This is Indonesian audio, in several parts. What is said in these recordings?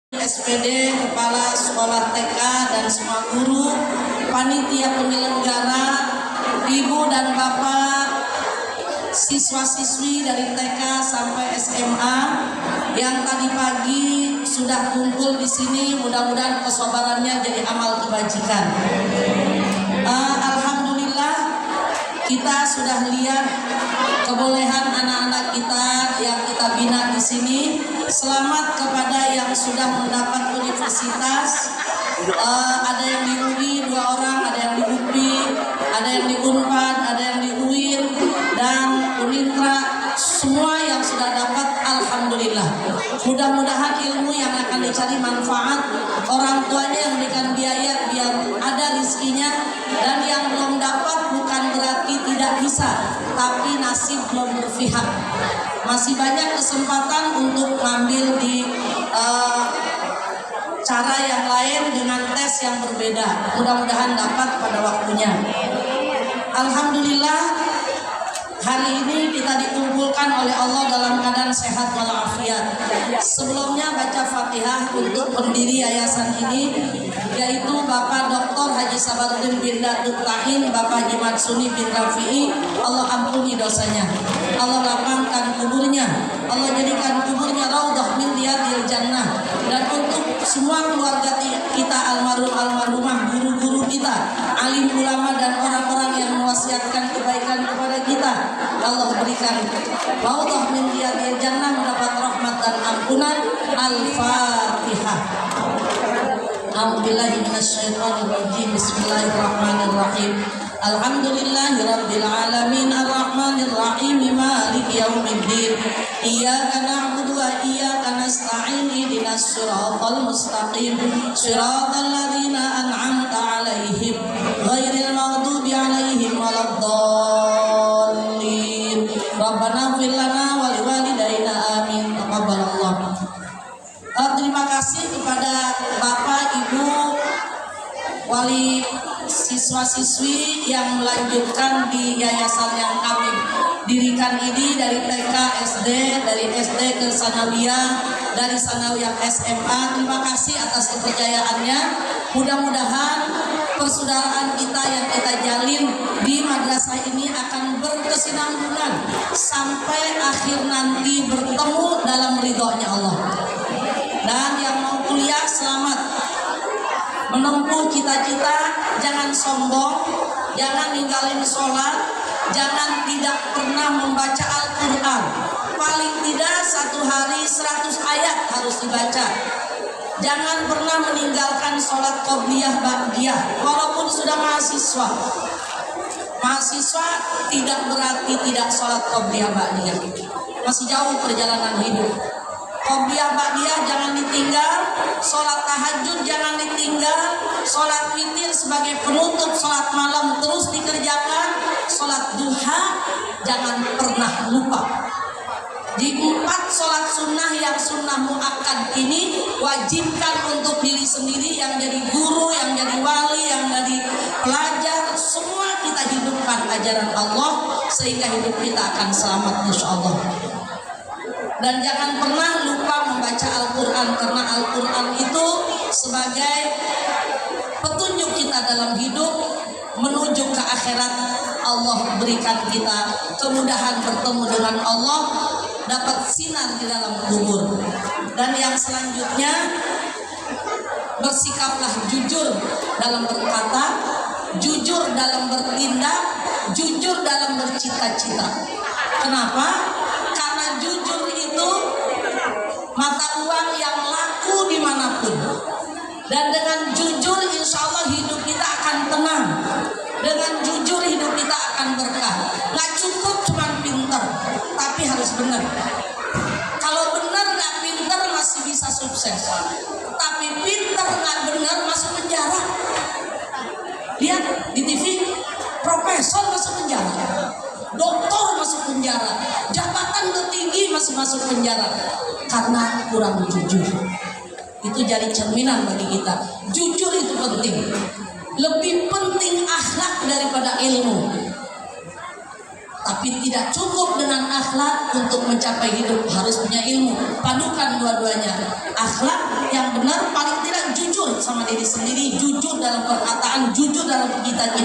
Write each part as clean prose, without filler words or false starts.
SPD, Kepala Sekolah TK dan semua guru, panitia penyelenggara, Ibu dan Bapak, siswa-siswi dari TK sampai SMA yang tadi pagi sudah kumpul di sini, mudah-mudahan kesabarannya jadi amal kebajikan. Alhamdulillah kita sudah lihat kebolehan anak-anak kita yang kita bina di sini. Selamat kepada yang sudah mendapat universitas. Ada yang di UI 2 orang, ada yang di UPI, ada yang di Unpad, ada yang di UIN dan Unintra. Semua yang sudah dapat, alhamdulillah. Mudah-mudahan ilmu yang akan dicari manfaat, orang tuanya yang memberikan biaya biar ada rizkinya. Dan yang belum dapat bukan berarti tidak bisa, tapi nasib belum berpihak. Masih banyak kesempatan untuk ngambil di cara yang lain dengan tes yang berbeda. Mudah-mudahan dapat pada waktunya. Alhamdulillah, hari ini kita dikumpulkan oleh Allah dalam keadaan sehat walafiat. Sebelumnya baca Fatihah untuk pendiri yayasan ini, yaitu Bapak Dr. Haji Sabaruddin bin Datuk Tahin, Bapak Haji Matsuni bin Rafi'i. Allah ampuni dosanya, Allah lapangkan kuburnya, Allah jadikan kuburnya raudhah min riyadil jannah. Dan untuk semua keluarga kita almarhumah, guru-guru kita, alim ulama dan orang-orang yang mewasiatkan kebaikan kepada kita, Allah berikan raudhah min riyadil jannah, mendapat rahmat dan ampunan. Al-Fatihah. A'udzubillahi minasyaitonirrajim. Bismillahirrahmanirrahim. Alhamdulillahirabbil alamin arrahmanir rahim maliki yaumiddin. Iyyaka na'budu wa iyyaka nasta'in. Ihdinas siratal mustaqim. Shiratal ladzina an'amta 'alaihim ghairil maghdubi 'alaihim waladdallin. Rabbana ighfir lana wa liwalidayna amin. Taqabbalallah. Terima kasih kepada Bapak, Ibu, wali siswa-siswi yang melanjutkan di yayasan yang kami dirikan ini, dari TK, SD, dari SD ke Sanawiyah, dari Sanawiyah SMA. Terima kasih atas kepercayaannya. Mudah-mudahan persaudaraan kita yang kita jalin di madrasah ini akan berkesinambungan sampai akhir nanti bertemu dalam ridhonya Allah. Dan yang mau kuliah, selamat menempuh cita-cita. Jangan sombong, jangan ninggalin sholat, jangan tidak pernah membaca Al-Quran. Paling tidak 1 hari 100 ayat harus dibaca. Jangan pernah meninggalkan sholat qobliyah ba'diyah walaupun sudah mahasiswa. Mahasiswa tidak berarti tidak sholat qobliyah ba'diyah. Masih jauh perjalanan hidup. Qobliyah ba'diyah jangan ditinggal, sholat tahajud jangan ditinggal, sholat witir sebagai penutup sholat malam terus dikerjakan, sholat duha jangan pernah lupa. Di 4 sholat sunnah yang sunnah muakkad ini wajibkan untuk diri sendiri, yang jadi guru, yang jadi wali, yang jadi pelajar, semua kita hidupkan ajaran Allah sehingga hidup kita akan selamat insyaallah. Dan jangan pernah lupa membaca Al-Quran, karena Al-Quran itu sebagai petunjuk kita dalam hidup menuju ke akhirat. Allah berikan kita kemudahan bertemu dengan Allah, dapat sinar di dalam kubur. Dan yang selanjutnya, bersikaplah jujur dalam berkata, jujur dalam bertindak, jujur dalam bercita-cita. Kenapa? Karena jujur itu mata uang yang laku dimanapun. Dan dengan jujur insya Allah hidup kita akan tenang. Dengan jujur hidup kita akan berkah. Gak cukup cuma pinter, tapi harus benar. Kalau benar gak pinter masih bisa sukses, tapi pinter gak benar masuk penjara. Lihat di TV, profesor masuk penjara, doktor masuk penjara, jabatan tertinggi masih masuk penjara karena kurang jujur. Itu jadi cerminan bagi kita. Jujur itu penting. Lebih penting akhlak daripada ilmu. Tapi tidak cukup dengan akhlak untuk mencapai hidup, harus punya ilmu. Padukan dua-duanya. Akhlak yang benar, paling tidak jujur sama diri sendiri, jujur dalam perkataan, jujur dalam kita.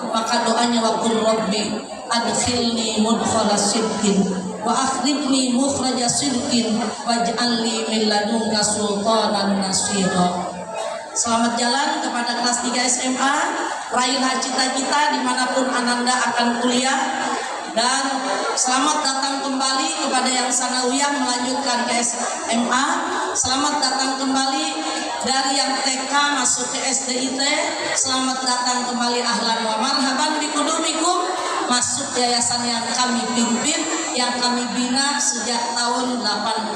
Maka doanya wa qur rabbi adkhilni mudkhala sidqin wa akhrijni mukhraja sidqin waj'alni min ladunka sultanan nasira. Selamat jalan kepada kelas 3 SMA, raihlah cita-cita dimanapun Ananda akan kuliah. Dan selamat datang kembali kepada yang sanawiyah melanjutkan ke SMA. Selamat datang kembali dari yang TK masuk ke SDIT. Selamat datang kembali ahlan wa marhaban bikudumikum masuk yayasan yang kami pimpin, yang kami bina sejak tahun 81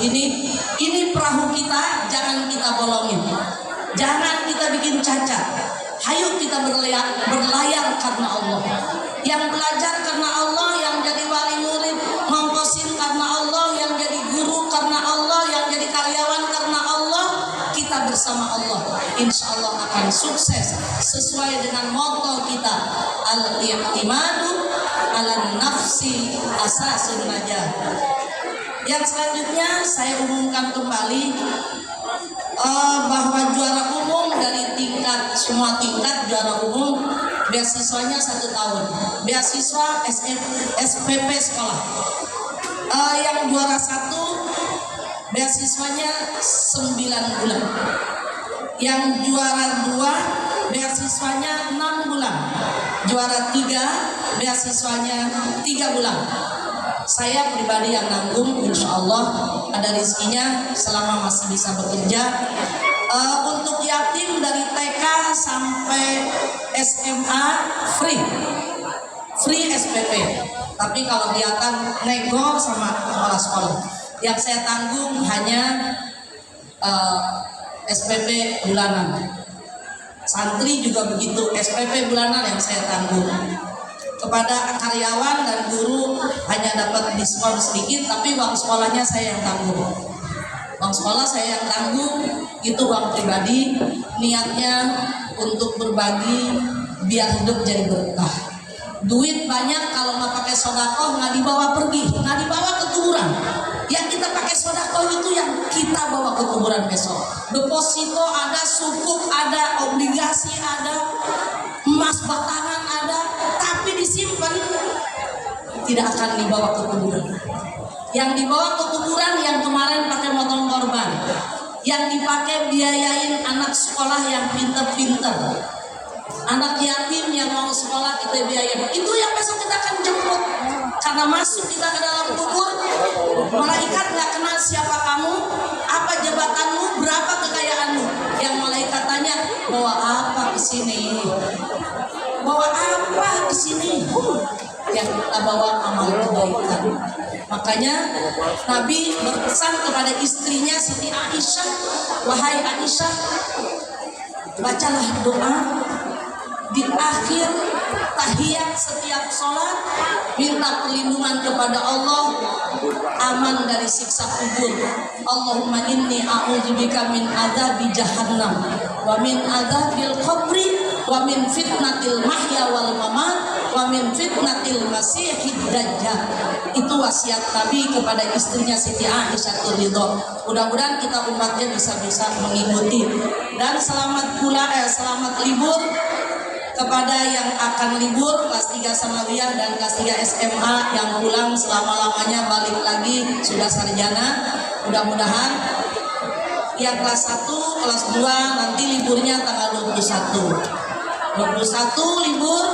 ini. Ini perahu kita, jangan kita bolongin, jangan kita bikin cacat. Hayu kita berlayar karena Allah. Yang belajar karena Allah, yang jadi wali murid, ngongkosin karena Allah, yang jadi guru karena Allah, yang jadi karyawan karena Allah. Kita bersama Allah, insya Allah akan sukses sesuai dengan motto kita, al-i'timadu ala nafsi asasun najah. Yang selanjutnya saya umumkan kembali bahwa juara umum dari semua tingkat juara umum beasiswanya 1 tahun, beasiswa SPP sekolah. Yang juara 1 beasiswanya 9 bulan, yang juara 2 beasiswanya 6 bulan, juara 3 beasiswanya 3 bulan. Saya pribadi yang nanggung, insya Allah ada rezekinya selama masih bisa bekerja. Untuk yatim dari TK sampai SMA free SPP. Tapi kalau kelihatan nego sama kepala sekolah, yang saya tanggung hanya SPP bulanan. Santri juga begitu, SPP bulanan yang saya tanggung. Kepada karyawan dan guru hanya dapat diskon sedikit, tapi uang sekolahnya saya yang tanggung. Uang sekolah saya yang tanggung, itu uang pribadi, niatnya untuk berbagi biar hidup jadi berkah. Duit banyak kalau nggak pakai sodakoh nggak dibawa pergi, nggak dibawa ke kuburan. Yang kita pakai sodakoh itu yang kita bawa ke kuburan besok. Deposito ada, sukuk ada, obligasi ada, emas batangan ada, tapi disimpan tidak akan dibawa ke kuburan. Yang dibawa ke kuburan yang kemarin pakai motor korban, yang dipakai biayain anak sekolah yang pinter-pinter, anak yatim yang mau sekolah kita biayain. Itu yang besok kita akan jemput. Karena masuk kita ke dalam kubur, malaikat nggak kenal siapa kamu, apa jabatanmu, berapa kekayaanmu. Yang malaikat tanya, bawa apa ke sini? Bawa apa ke sini? Yang kita bawa amal kebaikan. Makanya Nabi berpesan kepada istrinya Siti Aisyah, wahai Aisyah, bacalah doa di akhir tahiyat setiap sholat, minta perlindungan kepada Allah, aman dari siksa kubur. Allahumma inni a'udzubika min adzabi jahannam wa min adzabil qabri wa min fitnatil mahya wal mamat wa min fitnatil masiihid dajjal. Itu wasiat Nabi kepada istrinya Siti Aisyah ridho. Mudah-mudahan kita umatnya bisa mengikuti. Dan selamat libur kepada yang akan libur kelas 3 sanawiyah dan kelas 3 SMA yang pulang selama-lamanya balik lagi sudah sarjana. Mudah-mudahan yang kelas 1, kelas 2 nanti liburnya tanggal 21 libur,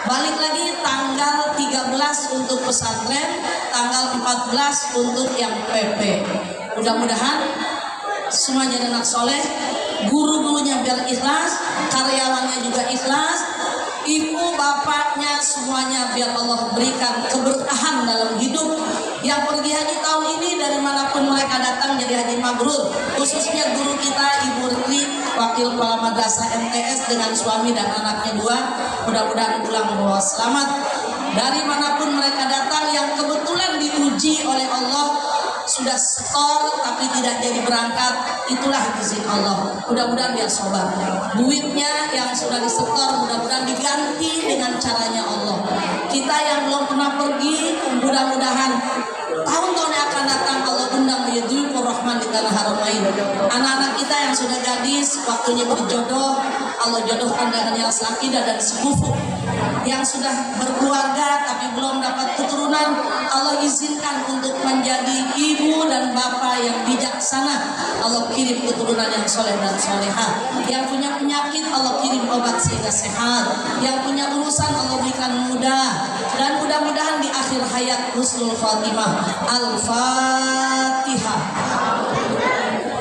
balik lagi tanggal 13 untuk pesantren, tanggal 14 untuk yang PP. Mudah-mudahan semuanya anak soleh, guru-gurunya biar ikhlas, karyawannya juga ikhlas, ibu bapaknya semuanya biar Allah berikan keberkahan dalam hidup. Yang pergi haji tahun ini dari manapun mereka datang jadi haji mabrur, khususnya guru kita Ibu Rili, wakil kepala madrasah MTS dengan suami dan anaknya 2, mudah-mudahan pulang bawa selamat. Dari manapun mereka datang yang kebetulan diuji oleh Allah sudah setor tapi tidak jadi berangkat, itulah izin Allah. Mudah-mudahan dia sobat. Duitnya yang sudah disetor mudah-mudahan diganti dengan caranya Allah. Kita yang belum pernah pergi, mudah-mudahan tahun-tahun yang akan datang Allah undang menyeduyukur rahman di tanah haramain. Anak-anak kita yang sudah gadis, waktunya berjodoh, Allah jodohkan dengan yang sakidah dan sepupu. Yang sudah berkeluarga tapi belum dapat keturunan, Allah izinkan untuk menjadi ibu dan bapak yang bijaksana. Allah kirim keturunan yang soleh dan soleha. Yang punya penyakit Allah kirim obat sehingga sehat. Yang punya urusan Allah berikan mudah. Dan mudah-mudahan di akhir hayat husnul khatimah. Al-Fatihah.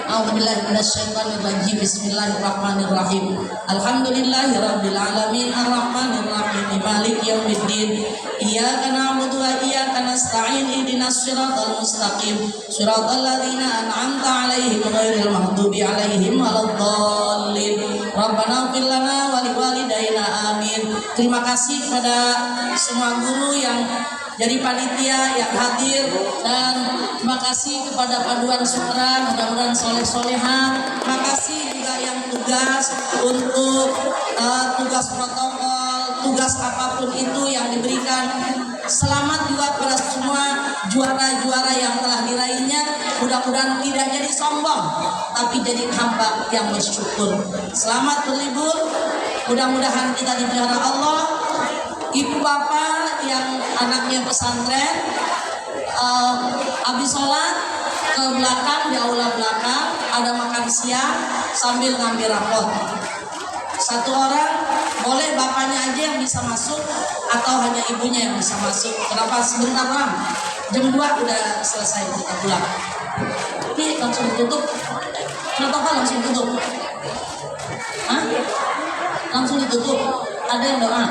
A'udzubillahi minasyaitonirrajim. Bismillahirrahmanirrahim. Alhamdulillahirabbil alamin arrahmanir rahim maliki yaumiddin. Iyyaka na'budu wa iyyaka nasta'in ihdinas siratal mustaqim siratal ladzina an'amta 'alaihim ghairil maghdubi 'alaihim waladdallin. Rabbana ighfir lana wa liwalidayna amin. Terima kasih kepada semua guru yang jadi panitia yang hadir, dan terima kasih kepada Paduan Sutra, mudah-mudahan soleh-soleha. Terima kasih juga yang tugas untuk tugas protokol, tugas apapun itu yang diberikan. Selamat juga pada semua juara-juara yang telah diraihnya. Mudah-mudahan tidak jadi sombong, tapi jadi hamba yang bersyukur. Selamat berlibur. Mudah-mudahan kita dipelihara Allah. Ibu bapak yang anaknya pesantren, habis sholat ke belakang, di aula belakang ada makan siang sambil ngambil rapot. Satu orang, boleh bapaknya aja yang bisa masuk atau hanya ibunya yang bisa masuk. Kenapa sebentar bang? Jam 2 udah selesai kita pulang. Ini langsung ditutup. Kenapa langsung tutup? Hah? Langsung ditutup. Ada yang doa?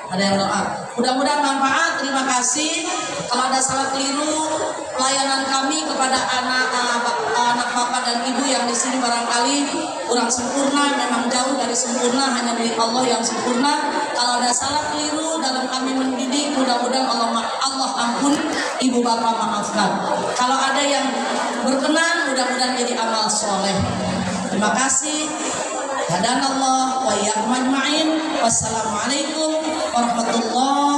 Ada yang doa. Mudah-mudahan manfaat. Terima kasih. Kalau ada salah keliru pelayanan kami kepada anak bapak dan ibu yang di sini barangkali kurang sempurna, memang jauh dari sempurna, hanya milik Allah yang sempurna. Kalau ada salah keliru dalam kami mendidik, mudah-mudahan Allah ampun, ibu bapak maafkan. Kalau ada yang berkenan, mudah-mudahan jadi amal soleh. Terima kasih. Hadanallah wa iyyakum ajma'in. Wassalamualaikum warahmatullahi